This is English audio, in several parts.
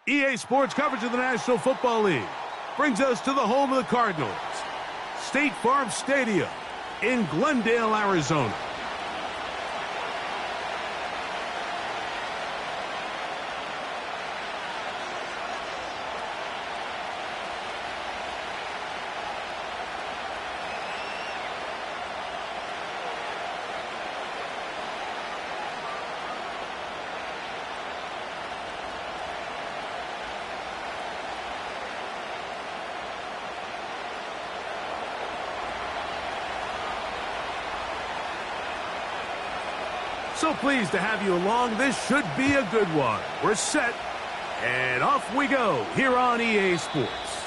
EA Sports coverage of the National Football League brings us to the home of the Cardinals, State Farm Stadium in Glendale, Arizona. So pleased to have you along. This should be a good one. We're set, and off we go here on EA Sports.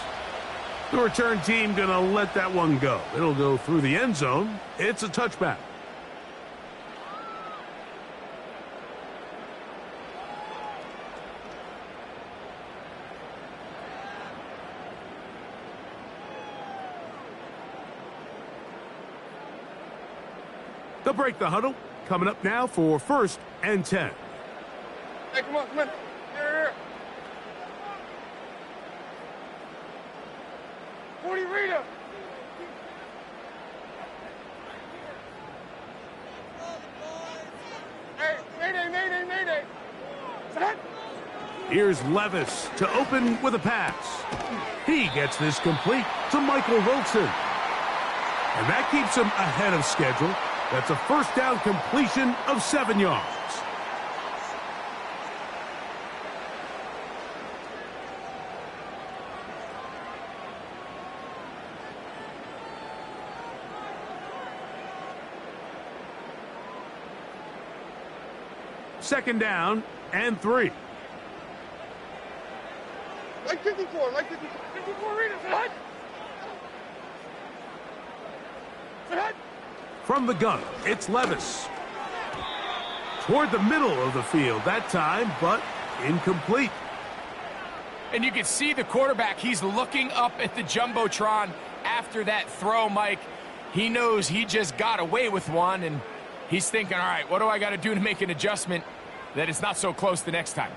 The return team going to let that one go. It'll go through the end zone. It's a touchback. They'll break the huddle. Coming up now for 1st and 10. Hey, come on. Here. 40 Rita. Hey, mayday. Set. Here's Levis to open with a pass. He gets this complete to Michael Wilson. And that keeps him ahead of schedule. That's a first down completion of 7 yards. Second down and 3. Like 54. 54 Rita. Set. From the gun, it's Levis. Toward the middle of the field that time, but incomplete. And you can see the quarterback, he's looking up at the Jumbotron after that throw, Mike. He knows he just got away with one, and he's thinking, all right, what do I got to do to make an adjustment that it's not so close the next time?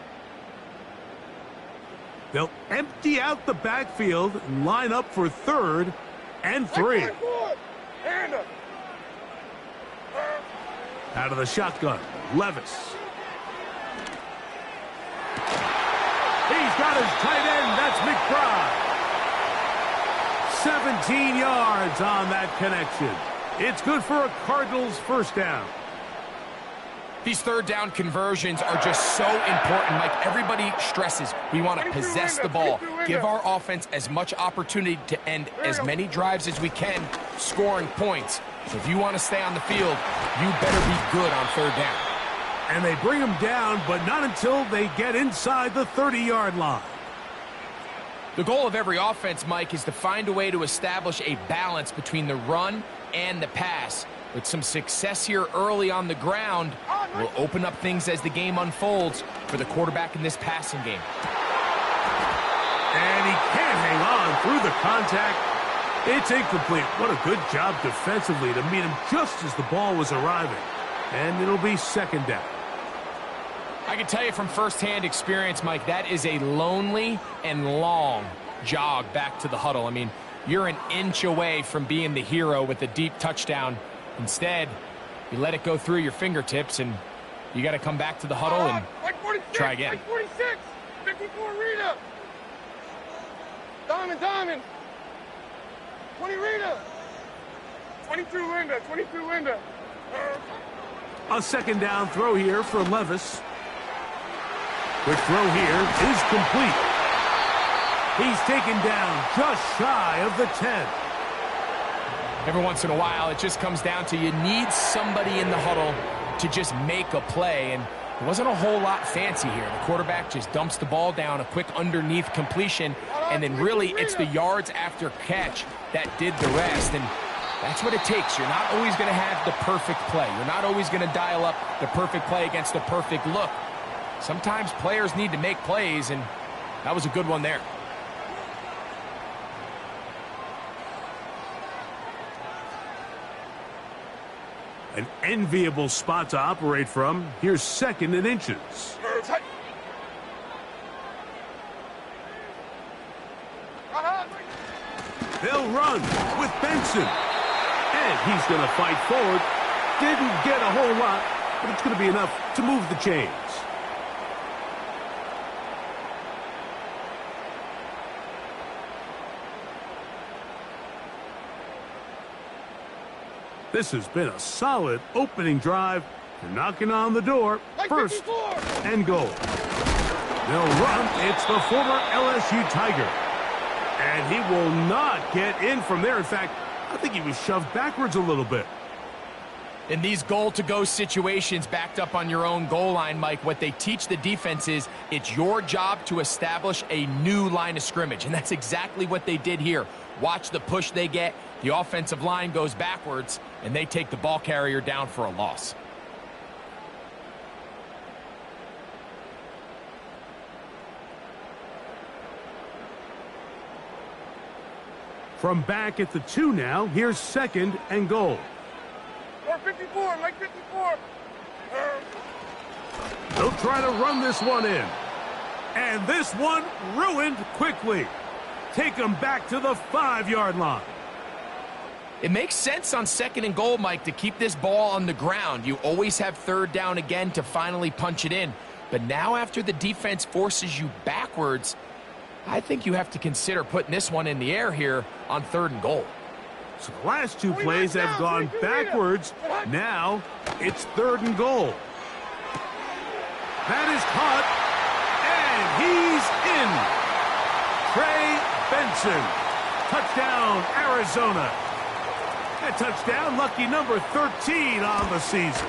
They'll empty out the backfield and line up for 3rd and 3. Hand up. Out of the shotgun, Levis. He's got his tight end. That's McBride. 17 yards on that connection. It's good for a Cardinals first down. These third down conversions are just so important, Mike. Everybody stresses we want to possess the ball, give our offense as much opportunity to end as many drives as we can, scoring points. So if you want to stay on the field, you better be good on third down. And they bring him down, but not until they get inside the 30-yard line. The goal of every offense, Mike, is to find a way to establish a balance between the run and the pass. With some success here early on the ground, will open up things as the game unfolds for the quarterback in this passing game. And he can't hang on through the contact. It's incomplete. What a good job defensively to meet him just as the ball was arriving. And it'll be 2nd down. I can tell you from firsthand experience, Mike, that is a lonely and long jog back to the huddle. I mean, you're an inch away from being the hero with a deep touchdown. Instead, you let it go through your fingertips, and you got to come back to the huddle and try again. Like 46, 54 Rita. Diamond. 20 Rita. 22 Linda. A 2nd down throw here for Levis. Quick throw here is complete. He's taken down just shy of the 10. Every once in a while, it just comes down to you need somebody in the huddle to just make a play, and it wasn't a whole lot fancy here. The quarterback just dumps the ball down, a quick underneath completion, and then really it's the yards after catch that did the rest, and that's what it takes. You're not always going to have the perfect play. You're not always going to dial up the perfect play against the perfect look. Sometimes players need to make plays, and that was a good one there. An enviable spot to operate from. Here's 2nd and inches. They'll run with Benson. And he's going to fight forward. Didn't get a whole lot, but it's going to be enough to move the chains. This has been a solid opening drive. They're knocking on the door. First and goal. They'll run. It's the former LSU Tiger. And he will not get in from there. In fact, I think he was shoved backwards a little bit. In these goal-to-go situations backed up on your own goal line, Mike, what they teach the defense is it's your job to establish a new line of scrimmage, and that's exactly what they did here. Watch the push they get. The offensive line goes backwards, and they take the ball carrier down for a loss. From back at the 2 now, here's second and goal. 54, Mike 54. They'll try to run this one in. And this one ruined quickly. Take them back to the 5-yard line. It makes sense on second and goal, Mike, to keep this ball on the ground. You always have third down again to finally punch it in. But now after the defense forces you backwards, I think you have to consider putting this one in the air here on third and goal. So the last 2 plays have gone backwards. Now it's third and goal. That is caught, and he's in. Trey Benson. Touchdown, Arizona. That touchdown, lucky number 13 on the season.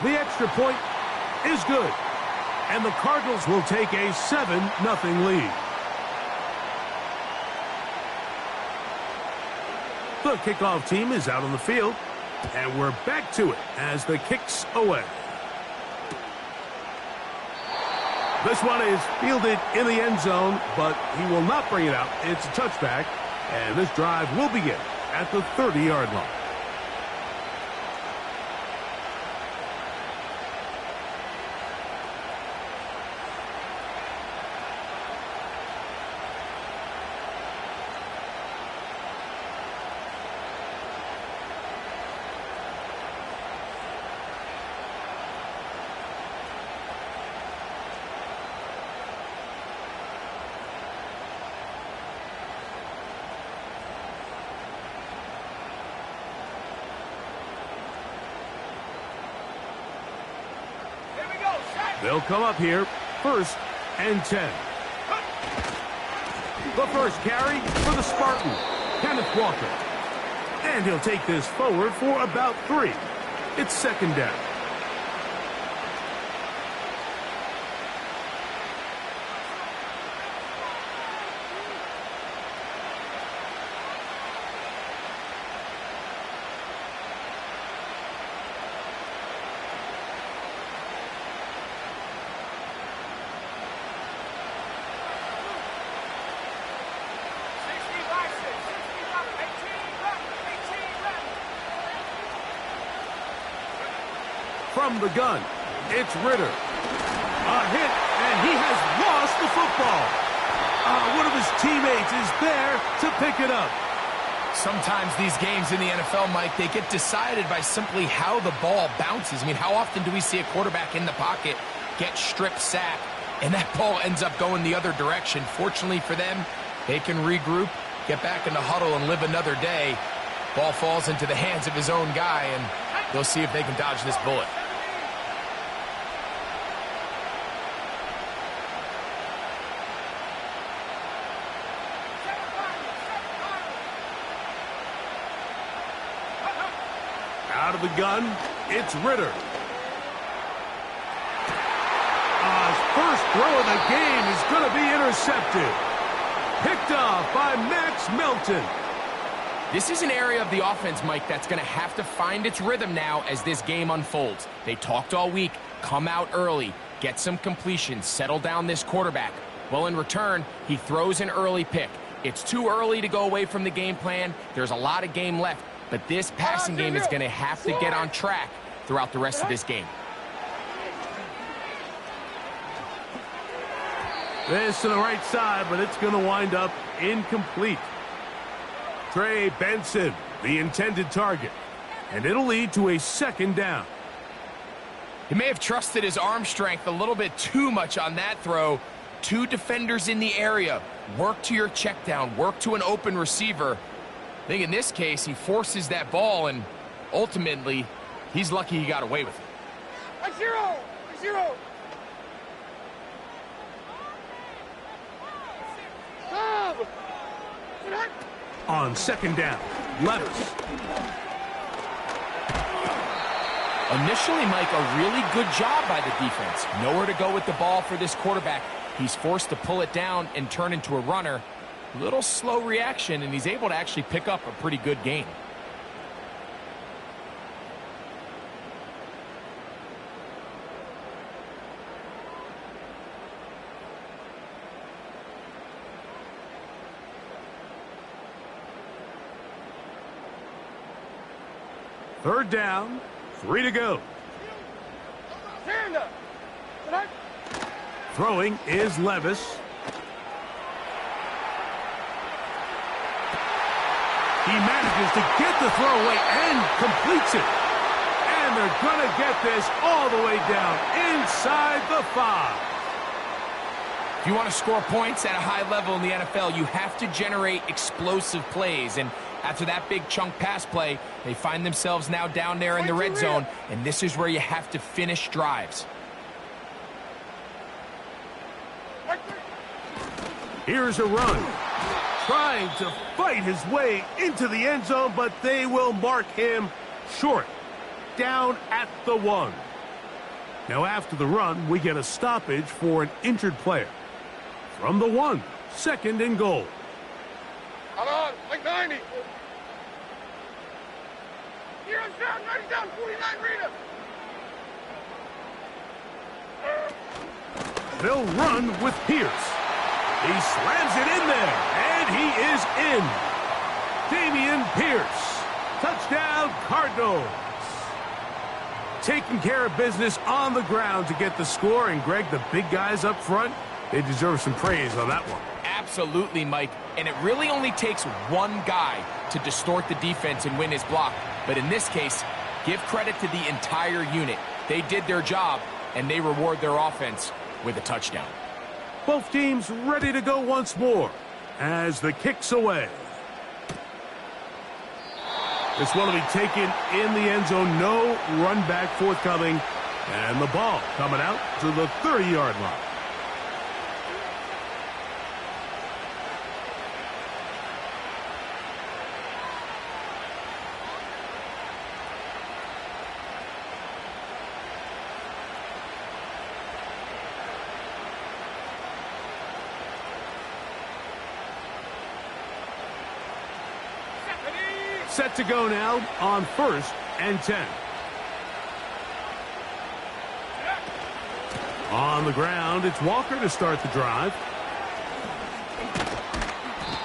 The extra point is good, and the Cardinals will take a 7-0 lead. The kickoff team is out on the field, and we're back to it as the kick's away. This one is fielded in the end zone, but he will not bring it out. It's a touchback, and this drive will begin at the 30-yard line. They'll come up here, 1st and 10. The first carry for the Spartan, Kenneth Walker. And he'll take this forward for about 3. It's second down. From the gun, it's Ritter. A hit, and he has lost the football. One of his teammates is there to pick it up. Sometimes these games in the NFL, Mike, they get decided by simply how the ball bounces. I mean, how often do we see a quarterback in the pocket get strip sacked, and that ball ends up going the other direction? Fortunately for them, they can regroup, get back in the huddle, and live another day. Ball falls into the hands of his own guy, and they'll see if they can dodge this bullet. Out of the gun, it's Ritter. His first throw of the game is going to be intercepted. Picked off by Max Melton. This is an area of the offense, Mike, that's going to have to find its rhythm now as this game unfolds. They talked all week, come out early, get some completions, settle down this quarterback. Well, in return, he throws an early pick. It's too early to go away from the game plan. There's a lot of game left, but this passing game is going to have to get on track throughout the rest of this game. This to the right side, but it's going to wind up incomplete. Trey Benson, the intended target. And it'll lead to a second down. He may have trusted his arm strength a little bit too much on that throw. Two defenders in the area. Work to your check down. Work to an open receiver. I think in this case, he forces that ball, and ultimately, he's lucky he got away with it. 0-0. On second down, Levis. Initially, Mike, a really good job by the defense. Nowhere to go with the ball for this quarterback. He's forced to pull it down and turn into a runner. Little slow reaction, and he's able to actually pick up a pretty good gain. Third down, 3 to go. Throwing is Levis. He manages to get the throw away and completes it. And they're going to get this all the way down inside the 5. If you want to score points at a high level in the NFL, you have to generate explosive plays. And after that big chunk pass play, they find themselves now down there in the red zone. And this is where you have to finish drives. Here's a run. Trying to fight his way into the end zone, but they will mark him short. Down at the 1. Now after the run, we get a stoppage for an injured player. From the 1, second and goal. Hold on, like 90. Here's down, 90 down, 49 Rita. They'll run with Pierce. He slams it in there, and he is in. Dameon Pierce. Touchdown, Cardinals. Taking care of business on the ground to get the score. And, Greg, the big guys up front, they deserve some praise on that one. Absolutely, Mike. And it really only takes one guy to distort the defense and win his block. But in this case, give credit to the entire unit. They did their job, and they reward their offense with a touchdown. Both teams ready to go once more as the kick's away. This one will be taken in the end zone. No run back forthcoming. And the ball coming out to the 30-yard line. Set to go now on 1st and 10. On the ground, it's Walker to start the drive.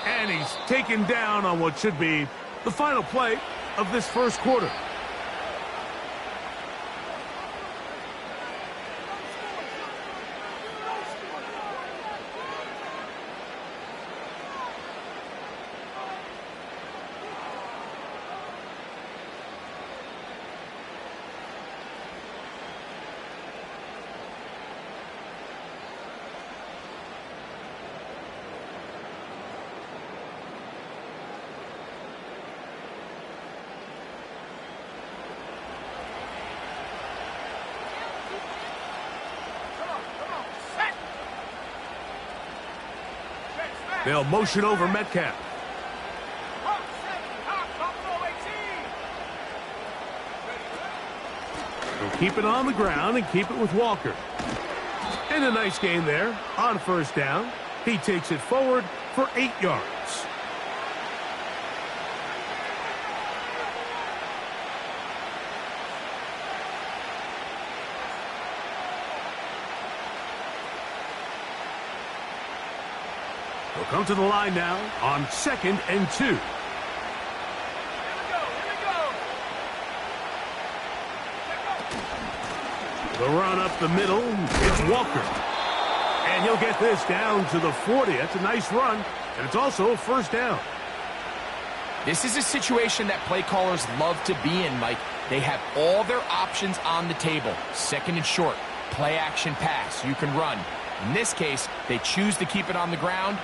And he's taken down on what should be the final play of this first quarter. They'll motion over Metcalf. They'll keep it on the ground and keep it with Walker. And a nice gain there on 1st down. He takes it forward for 8 yards. They'll come to the line now on 2nd and 2. Here we go. The run up the middle, it's Walker. And he'll get this down to the 40. That's a nice run, and it's also 1st down. This is a situation that play callers love to be in, Mike. They have all their options on the table. Second and short, play action pass, you can run. In this case, they choose to keep it on the ground,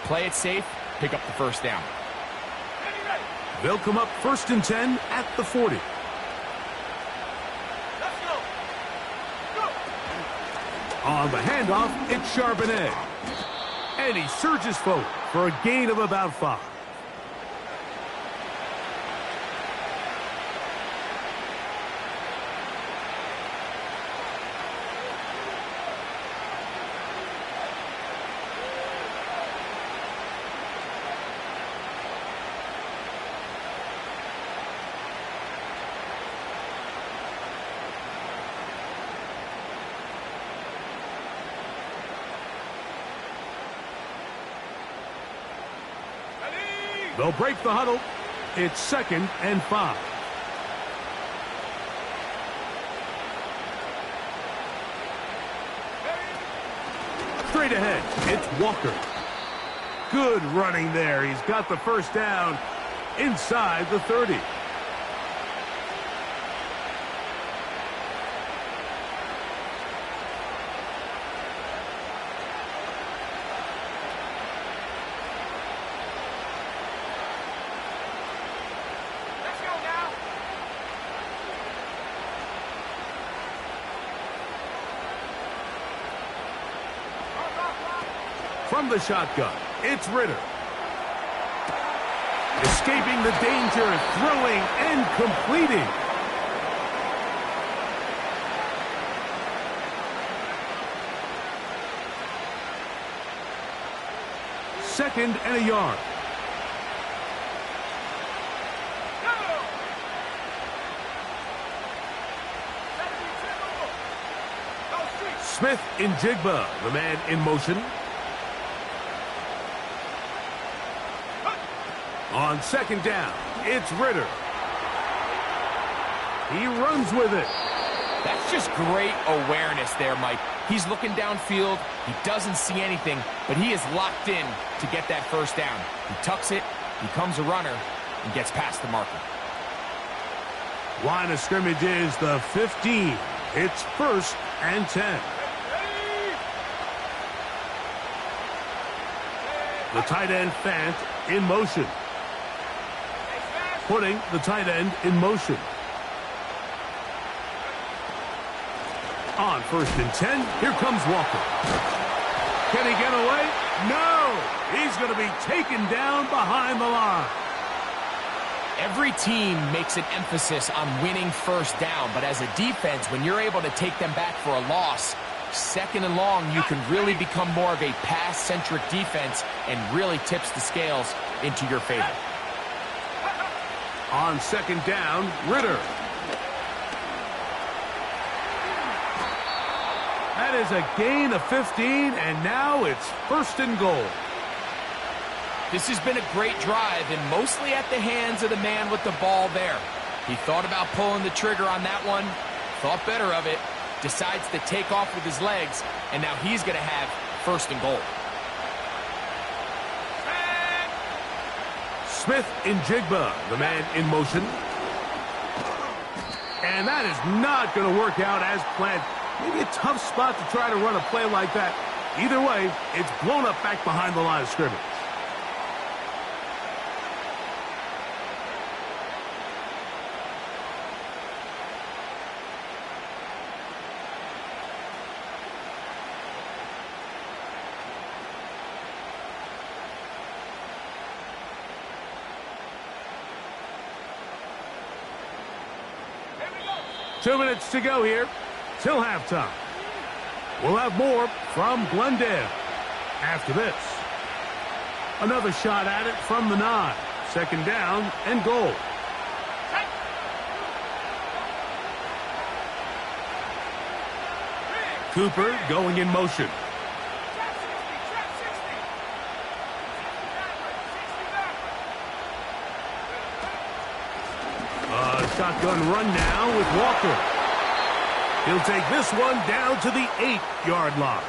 play it safe, pick up the first down. They'll come up 1st and 10 at the 40. Let's go. Go. On the handoff, it's Charbonnet. And he surges forward for a gain of about 5. They'll break the huddle. It's 2nd and 5. Straight ahead, it's Walker. Good running there. He's got the first down inside the 30. From the shotgun, it's Ritter. Escaping the danger, throwing and completing. Second and a yard. Smith in Jigba, the man in motion. On 2nd down, it's Ritter. He runs with it. That's just great awareness there, Mike. He's looking downfield. He doesn't see anything, but he is locked in to get that first down. He tucks it, becomes a runner, and gets past the marker. Line of scrimmage is the 15. It's 1st and 10. The tight end, Fant, in motion. Putting the tight end in motion. On 1st and 10, here comes Walker. Can he get away? No! He's going to be taken down behind the line. Every team makes an emphasis on winning first down, but as a defense, when you're able to take them back for a loss, 2nd and long, you can really become more of a pass-centric defense and really tips the scales into your favor. On 2nd down, Ritter. That is a gain of 15, and now it's 1st and goal. This has been a great drive, and mostly at the hands of the man with the ball there. He thought about pulling the trigger on that one, thought better of it, decides to take off with his legs, and now he's going to have 1st and goal. Smith in Jigba, the man in motion. And that is not going to work out as planned. Maybe a tough spot to try to run a play like that. Either way, it's blown up back behind the line of scrimmage. Two minutes to go here till halftime. We'll have more from Glendale after this. Another shot at it from the 9. 2nd down and goal. Cooper going in motion. Shotgun run now with Walker. He'll take this one down to the 8-yard line.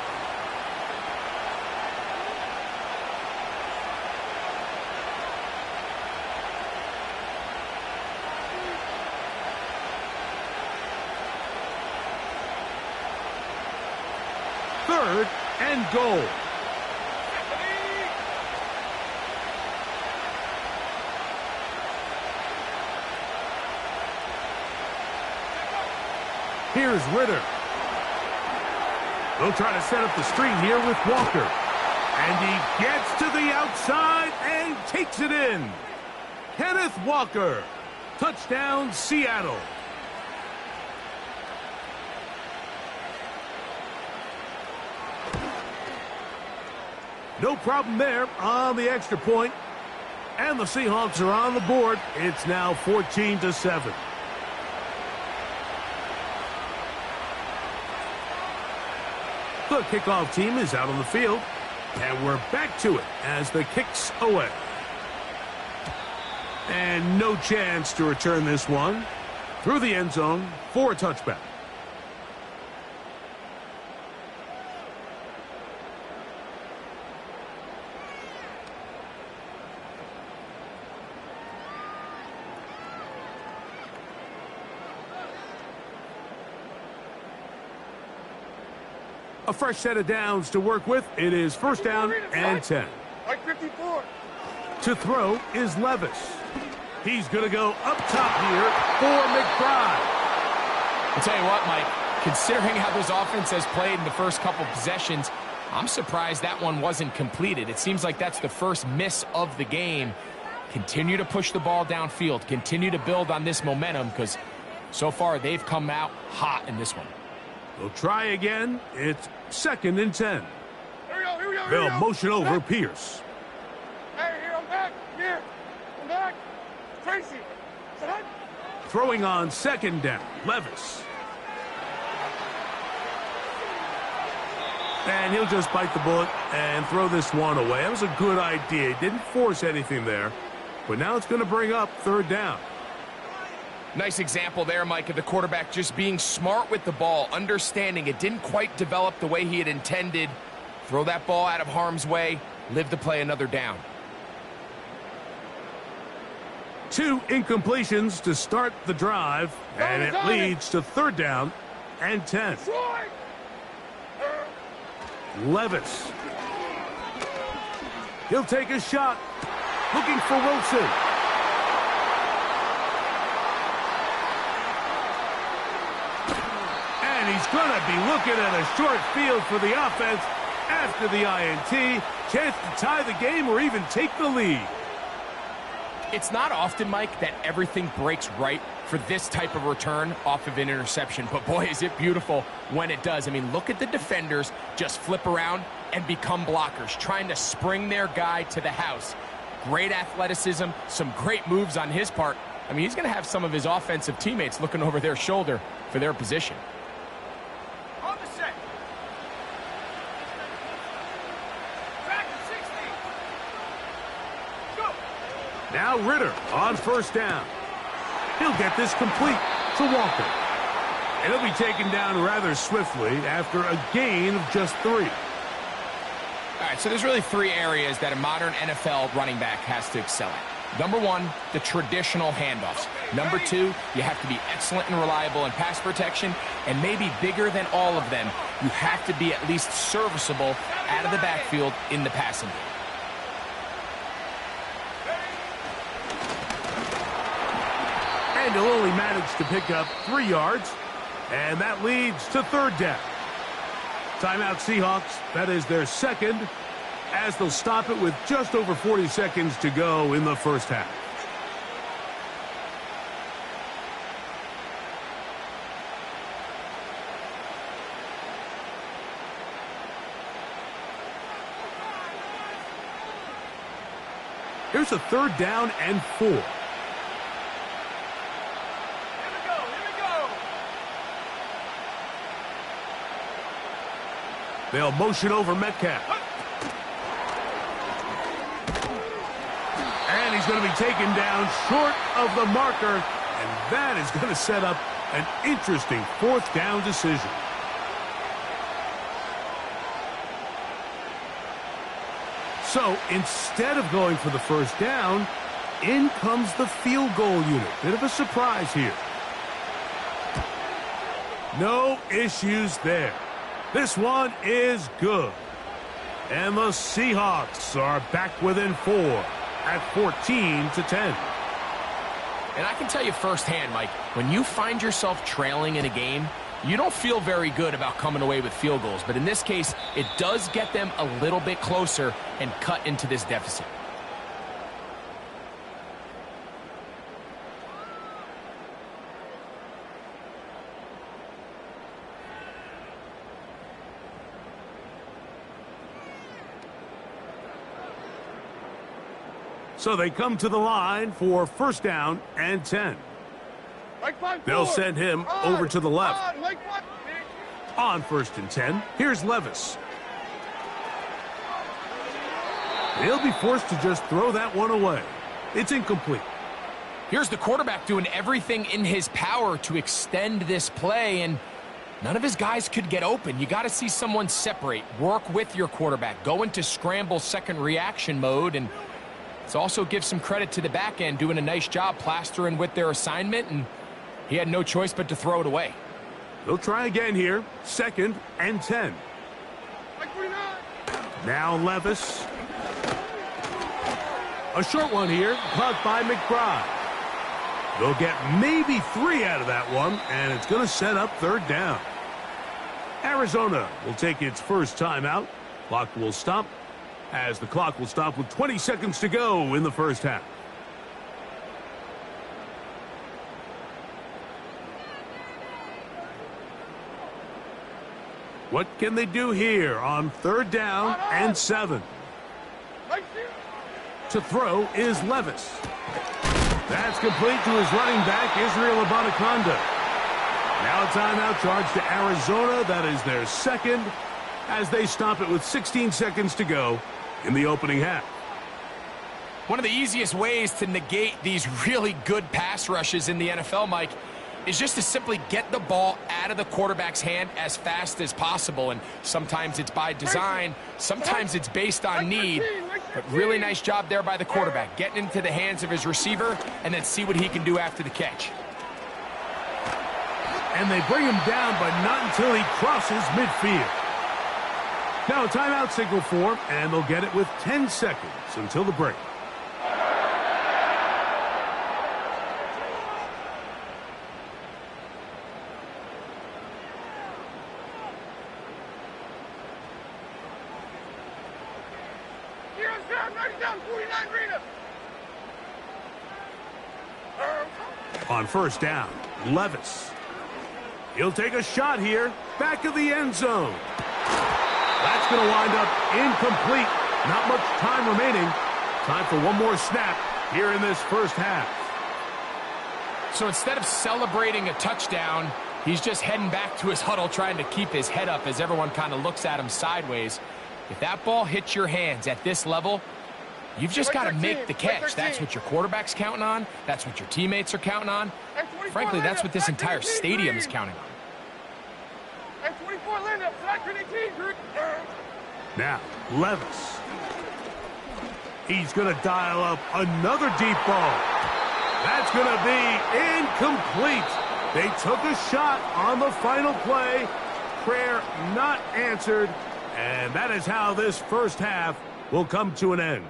3rd and goal. Here's Ritter. They'll try to set up the screen here with Walker. And he gets to the outside and takes it in. Kenneth Walker. Touchdown, Seattle. No problem there on the extra point. And the Seahawks are on the board. It's now 14-7. The kickoff team is out on the field. And we're back to it as the kick's away. And no chance to return this one through the end zone for a touchback. A fresh set of downs to work with. It is 1st down and 10. Like 54. To throw is Levis. He's going to go up top here for McBride. I'll tell you what, Mike, considering how this offense has played in the first couple possessions, I'm surprised that one wasn't completed. It seems like that's the first miss of the game. Continue to push the ball downfield. Continue to build on this momentum because so far they've come out hot in this one. They'll try again. It's 2nd and 10. Here we go, here we go, They'll motion over Pierce. Hey, here, I'm back. Here, I'm back. Tracy, set up. Throwing on 2nd down, Levis. And he'll just bite the bullet and throw this one away. That was a good idea. He didn't force anything there. But now it's going to bring up 3rd down. Nice example there, Mike, of the quarterback just being smart with the ball, understanding it didn't quite develop the way he had intended. Throw that ball out of harm's way, live to play another down. 2 incompletions to start the drive, and it leads to 3rd down and 10. Levis. He'll take a shot, looking for Wilson. And he's going to be looking at a short field for the offense after the INT. Chance to tie the game or even take the lead. It's not often, Mike, that everything breaks right for this type of return off of an interception. But, boy, is it beautiful when it does. I mean, look at the defenders just flip around and become blockers, trying to spring their guy to the house. Great athleticism, some great moves on his part. I mean, he's going to have some of his offensive teammates looking over their shoulder for their position. On the set. Back to 60. Go. Now Ritter on 1st down. He'll get this complete to Walker. And he'll be taken down rather swiftly after a gain of just 3. All right, so there's really 3 areas that a modern NFL running back has to excel at. Number 1, the traditional handoffs. Number 2, you have to be excellent and reliable in pass protection. And maybe bigger than all of them, you have to be at least serviceable out of the backfield in the passing game. And he'll only manage to pick up 3 yards. And that leads to 3rd down. Timeout Seahawks. That is their 2nd, as they'll stop it with just over 40 seconds to go in the first half. Here's a 3rd down and 4. They'll motion over Metcalf. And he's going to be taken down short of the marker. And that is going to set up an interesting 4th down decision. So instead of going for the 1st down, in comes the field goal unit. Bit of a surprise here. No issues there. This one is good. And the Seahawks are back within 4 at 14-10. And I can tell you firsthand, Mike, when you find yourself trailing in a game, you don't feel very good about coming away with field goals. But in this case, it does get them a little bit closer and cut into this deficit. So they come to the line for first down and 10. They'll send him over to the left. On first and 10, here's Levis. He'll be forced to just throw that one away. It's incomplete. Here's the quarterback doing everything in his power to extend this play, and none of his guys could get open. You got to see someone separate, work with your quarterback, go into scramble second reaction mode, and let's also give some credit to the back end doing a nice job plastering with their assignment, and he had no choice but to throw it away. They'll try again here, second and 10. Now Levis. A short one here, caught by McBride. They'll get maybe 3 out of that one, and it's going to set up third down. Arizona will take its first timeout. Clock will stop as the clock will stop with 20 seconds to go in the first half. What can they do here on third down and 7? To throw is Levis. That's complete to his running back, Israel Abanikanda. Now a timeout charge to Arizona. That is their second as they stop it with 16 seconds to go in the opening half. One of the easiest ways to negate these really good pass rushes in the NFL, Mike, is just to simply get the ball out of the quarterback's hand as fast as possible. And sometimes it's by design, sometimes it's based on need. But really nice job there by the quarterback, getting into the hands of his receiver and then see what he can do after the catch. And they bring him down, but not until he crosses midfield. Now a timeout signal for him, and they'll get it with 10 seconds until the break. On first down, Levis. He'll take a shot here, back of the end zone. That's going to wind up incomplete. Not much time remaining. Time for one more snap here in this first half. So instead of celebrating a touchdown, he's just heading back to his huddle trying to keep his head up as everyone kind of looks at him sideways. If that ball hits your hands at this level, you've just got to make the catch. That's what your quarterback's counting on. That's what your teammates are counting on. Frankly, that's what this entire stadium is counting on. Now, Levis. He's going to dial up another deep ball. That's going to be incomplete. They took a shot on the final play. Prayer not answered. And that is how this first half will come to an end.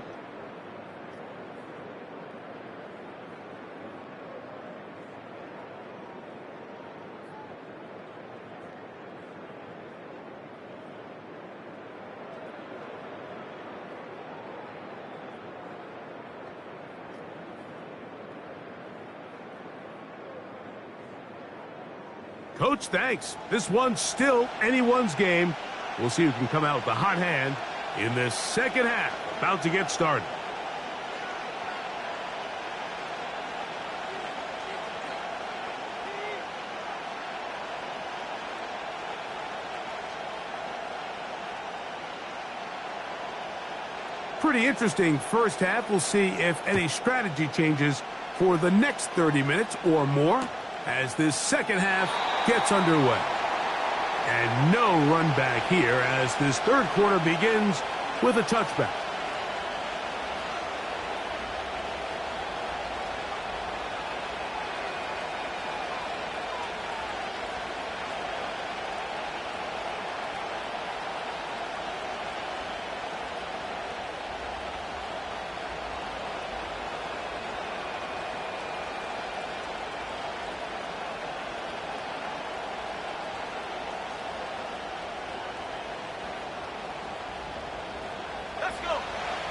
Coach, thanks. This one's still anyone's game. We'll see who can come out with the hot hand in this second half. About to get started. Pretty interesting first half. We'll see if any strategy changes for the next 30 minutes or more as this second half gets underway. And no run back here as this third quarter begins with a touchback.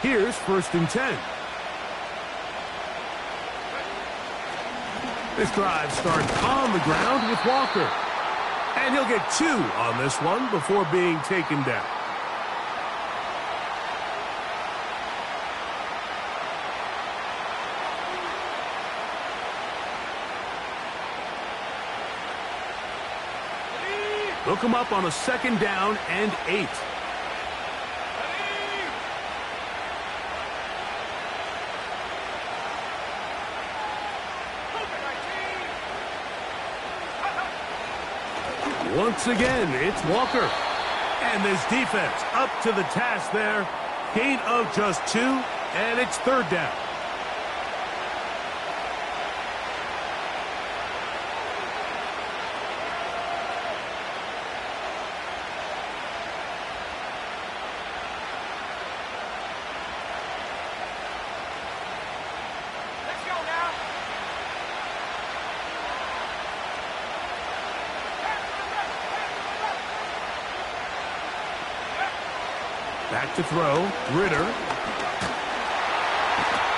Here's 1st and 10. This drive starts on the ground with Walker. And he'll get 2 on this one before being taken down. They'll come up on a 2nd down and 8. Once again, it's Walker. And this defense up to the task there. Gain of just 2, and it's 3rd down. Back to throw, Ritter.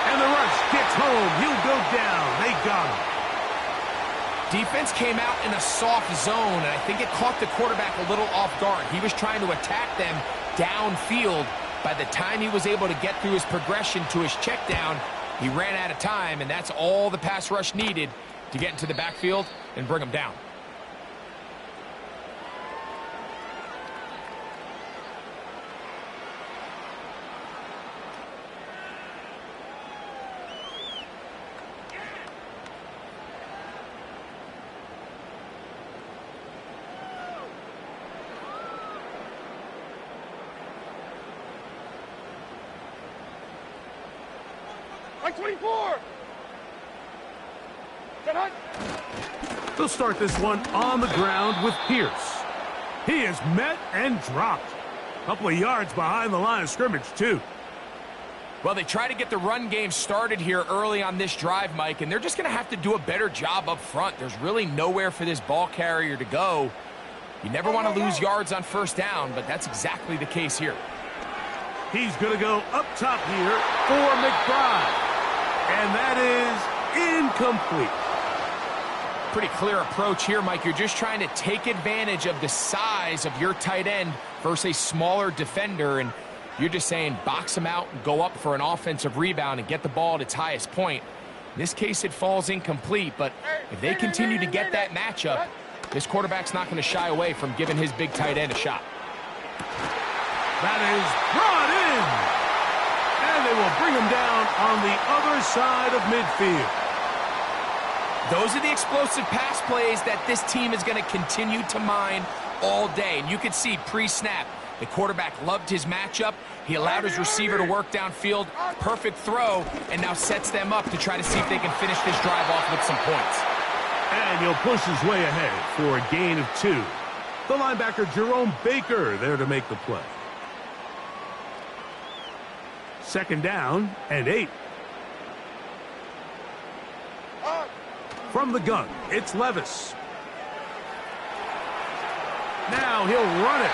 And the rush gets home. He'll go down. They got him. Defense came out in a soft zone, and I think it caught the quarterback a little off guard. He was trying to attack them downfield. By the time he was able to get through his progression to his check down, he ran out of time, and that's all the pass rush needed to get into the backfield and bring him down. Like 24. They'll start this one on the ground with Pierce. He is met and dropped. A couple of yards behind the line of scrimmage, too. Well, they try to get the run game started here early on this drive, Mike, and they're just going to have to do a better job up front. There's really nowhere for this ball carrier to go. You never want to lose yards on 1st down, but that's exactly the case here. He's going to go up top here for McBride. And that is incomplete. Pretty clear approach here, Mike. You're just trying to take advantage of the size of your tight end versus a smaller defender, and you're just saying box him out and go up for an offensive rebound and get the ball at its highest point. In this case, it falls incomplete, but if they continue to get that matchup, this quarterback's not going to shy away from giving his big tight end a shot. That is brought in. And they will bring him down on the other side of midfield. Those are the explosive pass plays that this team is going to continue to mine all day. And you can see pre-snap, the quarterback loved his matchup. He allowed his receiver to work downfield. Perfect throw, and now sets them up to try to see if they can finish this drive off with some points. And he'll push his way ahead for a gain of 2. The linebacker, Jerome Baker, there to make the play. 2nd down and 8. From the gun, it's Levis. Now he'll run it.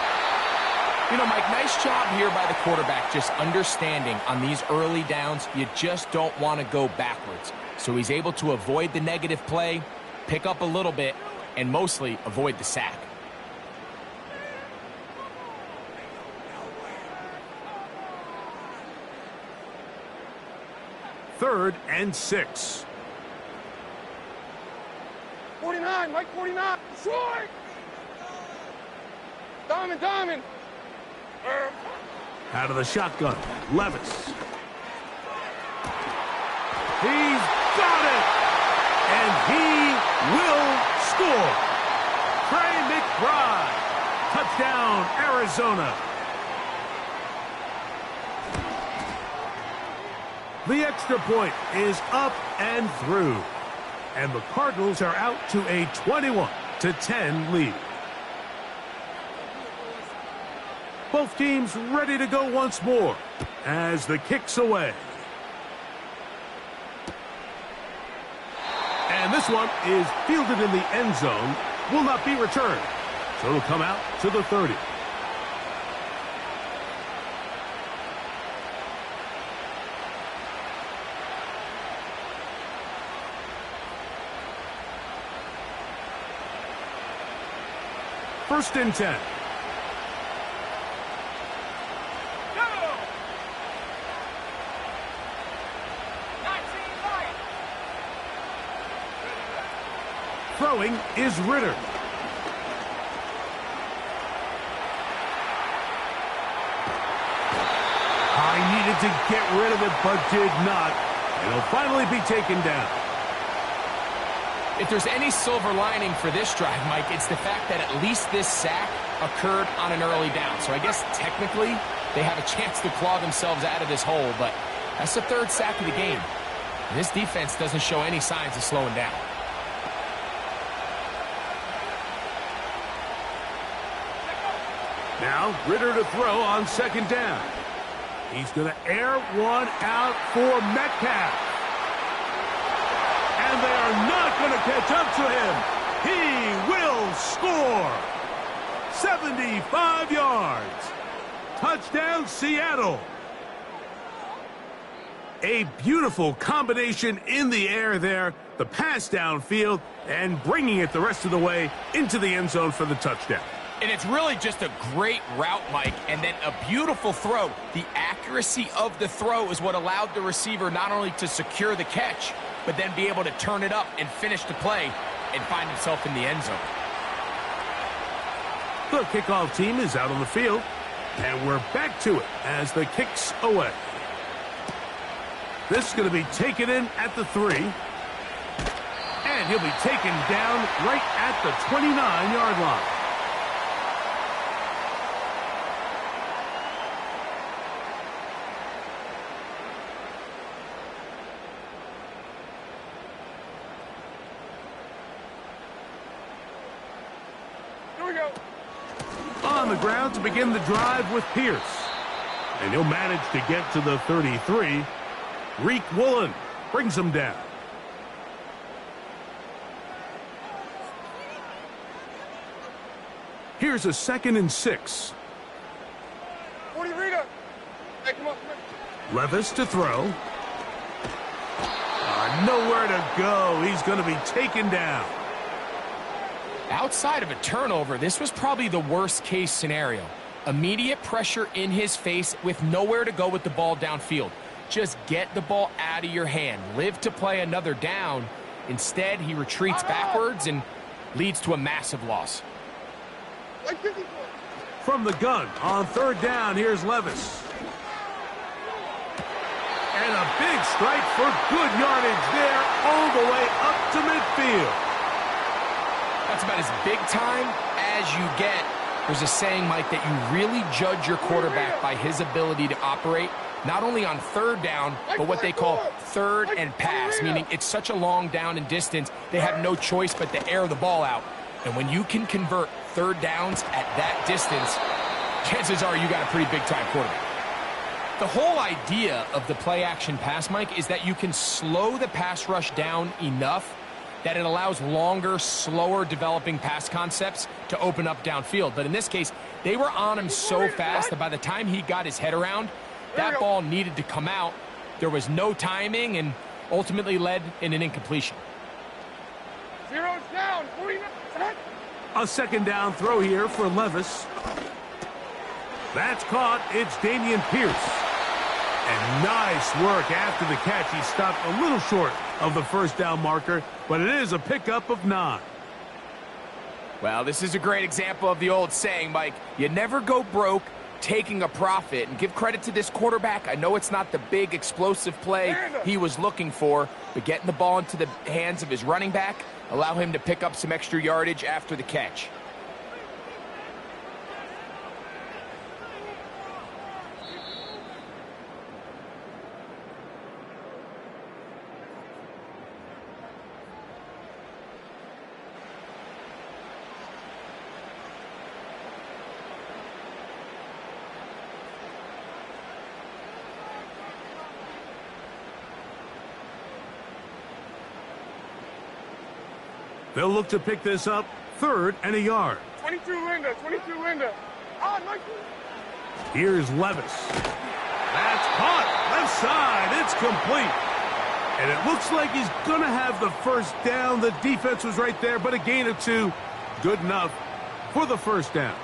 You know, Mike, nice job here by the quarterback, just understanding on these early downs, you just don't want to go backwards. So he's able to avoid the negative play, pick up a little bit, and mostly avoid the sack. Third and 6. 49, Mike 49. Short. Diamond. Out of the shotgun, Levis. He's got it! And he will score. Trey McBride. Touchdown, Arizona. The extra point is up and through. And the Cardinals are out to a 21-10 lead. Both teams ready to go once more as the kick's away. And this one is fielded in the end zone, will not be returned. So it'll come out to the 30. First and 10. Throwing is Ritter. I needed to get rid of it, but did not. And he'll finally be taken down. If there's any silver lining for this drive, Mike, it's the fact that at least this sack occurred on an early down. So I guess technically they have a chance to claw themselves out of this hole, but that's the third sack of the game. And this defense doesn't show any signs of slowing down. Now, Ritter to throw on second down. He's going to air one out for Metcalf. And they are not going to catch up to him. He will score. 75 yards. Touchdown, Seattle. A beautiful combination in the air there. The pass downfield and bringing it the rest of the way into the end zone for the touchdown. And it's really just a great route, Mike, and then a beautiful throw. The accuracy of the throw is what allowed the receiver not only to secure the catch, but then be able to turn it up and finish the play and find himself in the end zone. The kickoff team is out on the field, and we're back to it as the kick's away. This is going to be taken in at the 3. And he'll be taken down right at the 29-yard line. On the ground to begin the drive with Pierce. And he'll manage to get to the 33. Reek Woolen brings him down. Here's a 2nd and 6. 40 Rita. Hey, come on. Levis to throw. Nowhere to go. He's going to be taken down. Outside of a turnover, this was probably the worst-case scenario. Immediate pressure in his face with nowhere to go with the ball downfield. Just get the ball out of your hand. Live to play another down. Instead, he retreats backwards and leads to a massive loss. From the gun on 3rd down, here's Levis. And a big strike for good yardage there all the way up to midfield. That's about as big time as you get. There's a saying, Mike, that you really judge your quarterback by his ability to operate, not only on 3rd down, but what they call 3rd and pass, meaning it's such a long down and distance, they have no choice but to air the ball out. And when you can convert 3rd downs at that distance, chances are you got a pretty big-time quarterback. The whole idea of the play-action pass, Mike, is that you can slow the pass rush down enough that it allows longer, slower developing pass concepts to open up downfield. But in this case, they were on him so fast that by the time he got his head around, that ball needed to come out. There was no timing and ultimately led in an incompletion. 0's down. 49. A 2nd down throw here for Levis. That's caught. It's Damian Pierce. And nice work after the catch. He stopped a little short of the 1st down marker, but it is a pickup of 9. Well, this is a great example of the old saying, Mike. You never go broke taking a profit. And give credit to this quarterback. I know it's not the big explosive play he was looking for, but getting the ball into the hands of his running back, allow him to pick up some extra yardage after the catch. They'll look to pick this up 3rd and a yard. 22 Linda. 22 Linda. Ah, nice. Here's Levis. That's caught. Left side. It's complete. And it looks like he's going to have the 1st down. The defense was right there, but a gain of 2. Good enough. for the first down.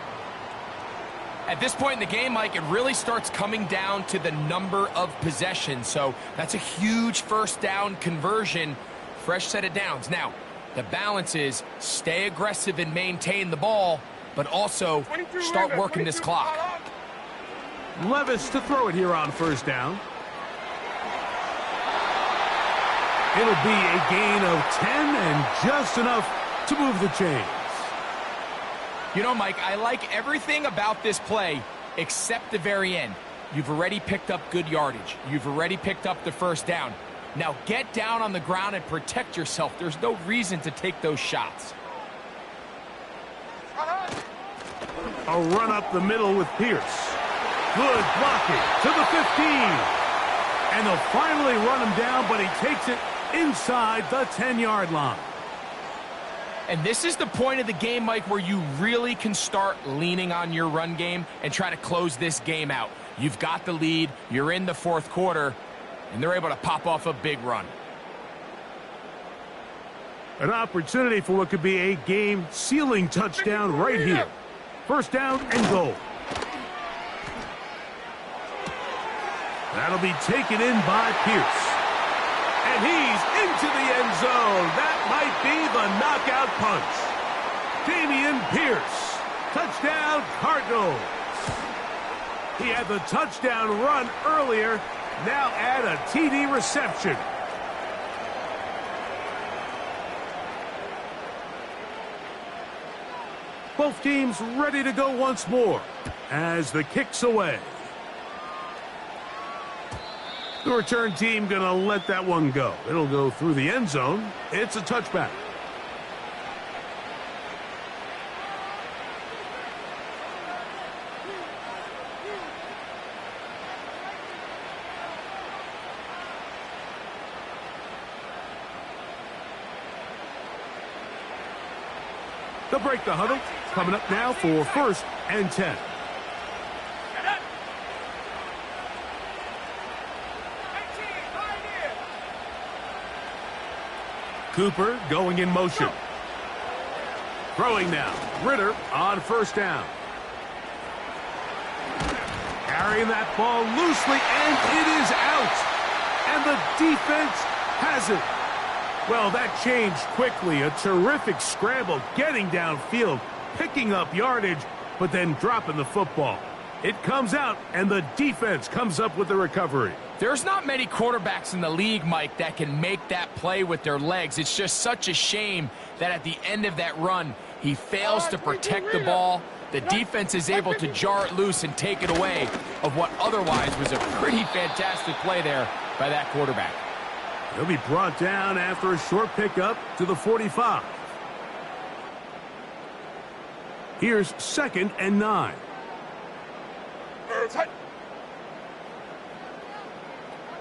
At this point in the game, Mike, it really starts coming down to the number of possessions. So that's a huge first down conversion, fresh set of downs. Now, the balance is stay aggressive and maintain the ball, but also start working this clock. Levis to throw it here on first down. It'll be a gain of 10 and just enough to move the chains. You know, Mike, I like everything about this play except the very end. You've already picked up good yardage. You've already picked up the first down. Now get down on the ground and protect yourself. There's no reason to take those shots. A run up the middle with Pierce. Good blocking to the 15. And they'll finally run him down, but he takes it inside the 10-yard line. And this is the point of the game, Mike, where you really can start leaning on your run game and try to close this game out. You've got the lead, you're in the fourth quarter, and they're able to pop off a big run. An opportunity for what could be a game-sealing touchdown right here. First down and goal. That'll be taken in by Pierce. And he's into the end zone. That might be the knockout punch. Dameon Pierce. Touchdown, Cardinals. He had the touchdown run earlier. Now add a TD reception. Both teams ready to go once more as the kick's away. The return team going to let that one go. It'll go through the end zone. It's a touchback. They'll break the huddle. Coming up now for first and 10. Cooper going in motion. Throwing now. Ritter on first down. Carrying that ball loosely, and it is out. And the defense has it. Well, that changed quickly. A terrific scramble, getting downfield, picking up yardage, but then dropping the football. It comes out, and the defense comes up with the recovery. There's not many quarterbacks in the league, Mike, that can make that play with their legs. It's just such a shame that at the end of that run, he fails to protect the ball. The defense is able to jar it loose and take it away of what otherwise was a pretty fantastic play there by that quarterback. He'll be brought down after a short pickup to the 45. Here's second and 9.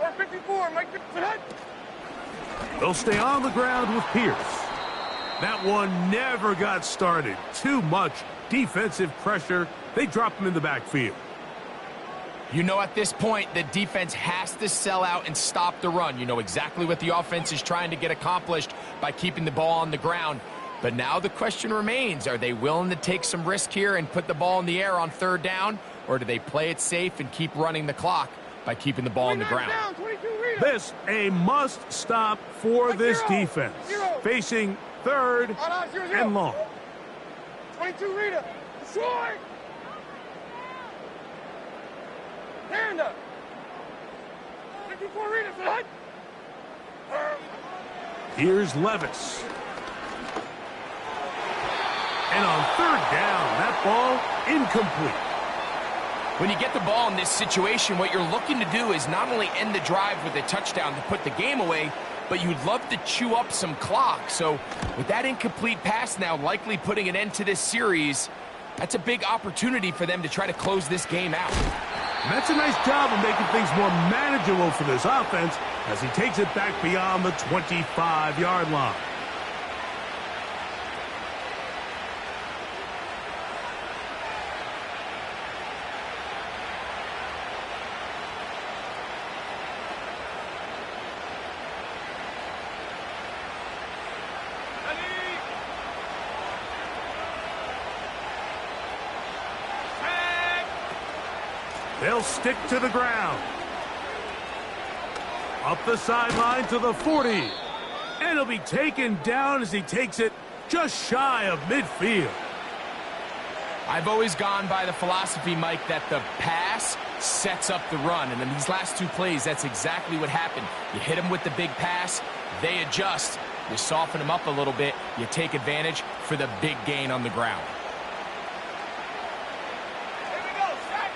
Or 54, Mike. They'll stay on the ground with Pierce. That one never got started. Too much defensive pressure. They drop him in the backfield. You know, at this point, the defense has to sell out and stop the run. You know exactly what the offense is trying to get accomplished by keeping the ball on the ground. But now the question remains, are they willing to take some risk here and put the ball in the air on third down? Or do they play it safe and keep running the clock by keeping the ball on the ground? This a must-stop for this defense. Facing third and long. 22 Rita. Short. Panda. 54 Rita. Hut. Here's Levis. And on third down, that ball incomplete. When you get the ball in this situation, what you're looking to do is not only end the drive with a touchdown to put the game away, but you'd love to chew up some clock. So with that incomplete pass now likely putting an end to this series, that's a big opportunity for them to try to close this game out. And that's a nice job of making things more manageable for this offense as he takes it back beyond the 25-yard line. They'll stick to the ground. Up the sideline to the 40. And he'll be taken down as he takes it just shy of midfield. I've always gone by the philosophy, Mike, that the pass sets up the run. And in these last two plays, that's exactly what happened. You hit them with the big pass, they adjust. You soften them up a little bit, you take advantage for the big gain on the ground. Here we go, set.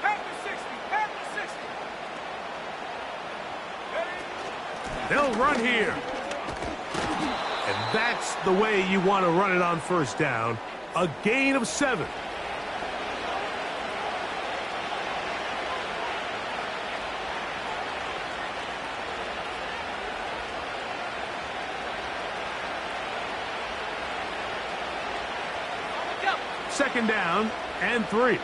Half the 60, half the 60. They'll run here. And that's the way you want to run it on first down. A gain of 7. Second down and 3.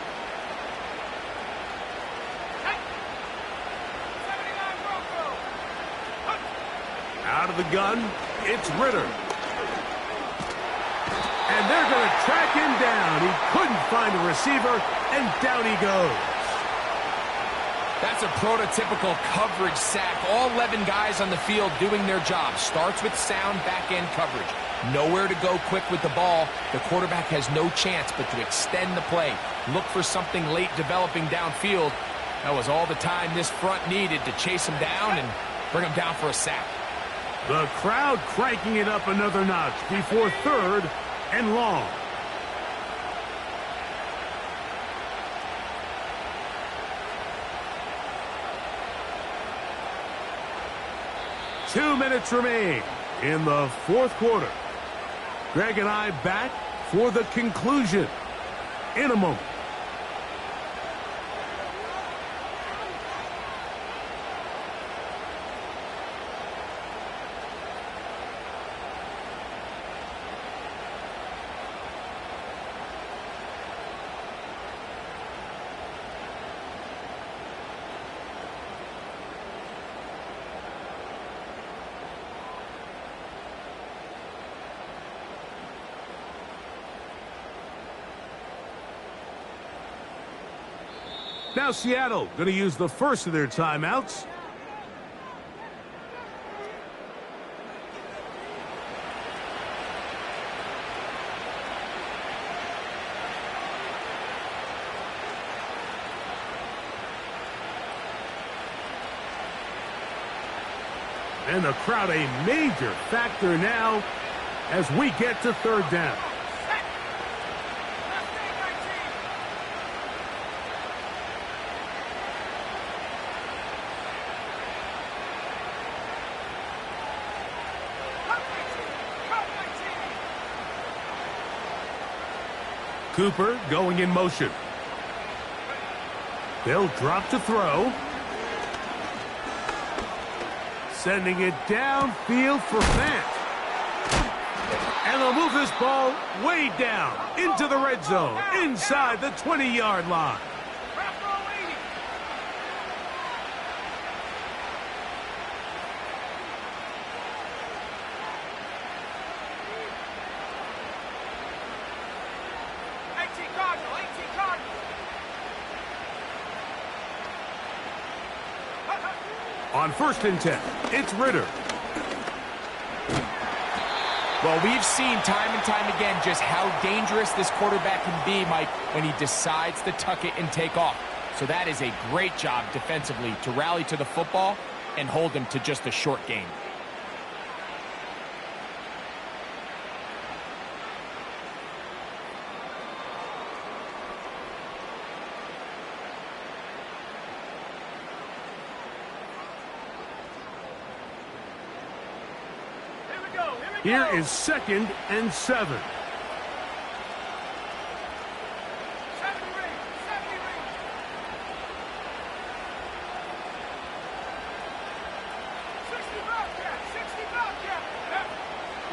Out of the gun, it's Ritter. And they're going to track him down. He couldn't find a receiver, and down he goes. That's a prototypical coverage sack. All 11 guys on the field doing their job. Starts with sound back-end coverage. Nowhere to go quick with the ball. The quarterback has no chance but to extend the play. Look for something late developing downfield. That was all the time this front needed to chase him down and bring him down for a sack. The crowd cranking it up another notch before 3rd and long. Two minutes remain in the 4th quarter. Greg and I back for the conclusion in a moment. Now Seattle going to use the first of their timeouts. And the crowd a major factor now as we get to 3rd down. Cooper going in motion. They'll drop to throw. Sending it downfield for Fant. And they'll move this ball way down into the red zone, inside the 20-yard line. On 1st and 10, it's Ritter. Well, we've seen time and time again just how dangerous this quarterback can be, Mike, when he decides to tuck it and take off. So that is a great job defensively to rally to the football and hold him to just a short gain. Here is 2nd and 7.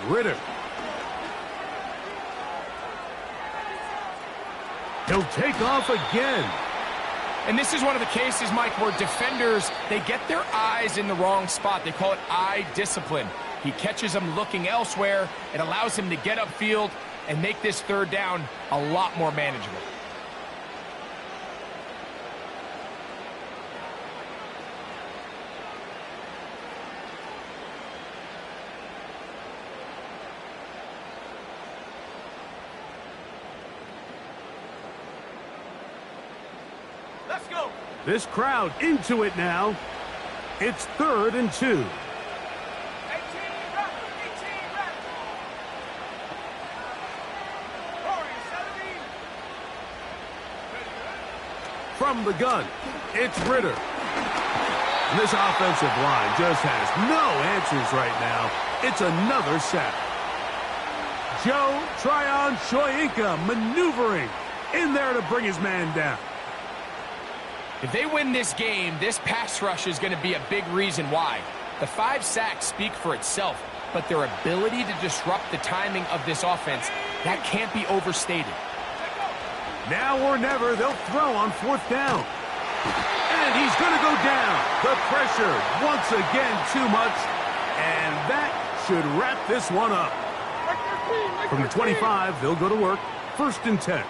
Ritter. He'll take off again. And this is one of the cases, Mike, where defenders, they get their eyes in the wrong spot. They call it eye discipline. He catches him looking elsewhere. It allows him to get upfield and make this third down a lot more manageable. Let's go. This crowd into it now. It's 3rd and 2. 18 rep. From the gun, it's Ritter. And this offensive line just has no answers right now. It's another sack. Joe Tryon-Shoyinka maneuvering in there to bring his man down. If they win this game, this pass rush is going to be a big reason why. The 5 sacks speak for itself, but their ability to disrupt the timing of this offense, that can't be overstated. Now or never, they'll throw on 4th down. And he's going to go down. The pressure, once again, too much. And that should wrap this one up. From the 25, they'll go to work. 1st and 10.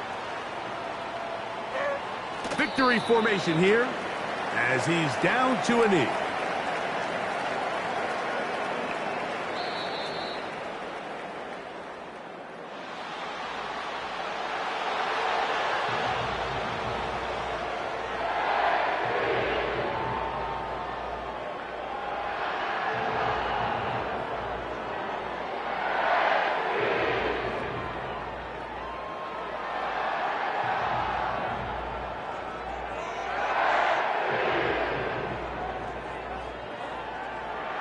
Victory formation here as he's down to a knee.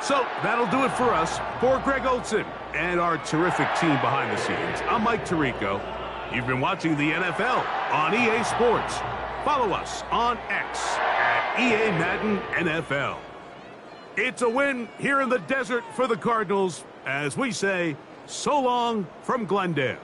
So that'll do it for us. For Greg Olson and our terrific team behind the scenes, I'm Mike Tirico. You've been watching the NFL on EA Sports. Follow us on X at EA Madden NFL. It's a win here in the desert for the Cardinals as we say so long from Glendale.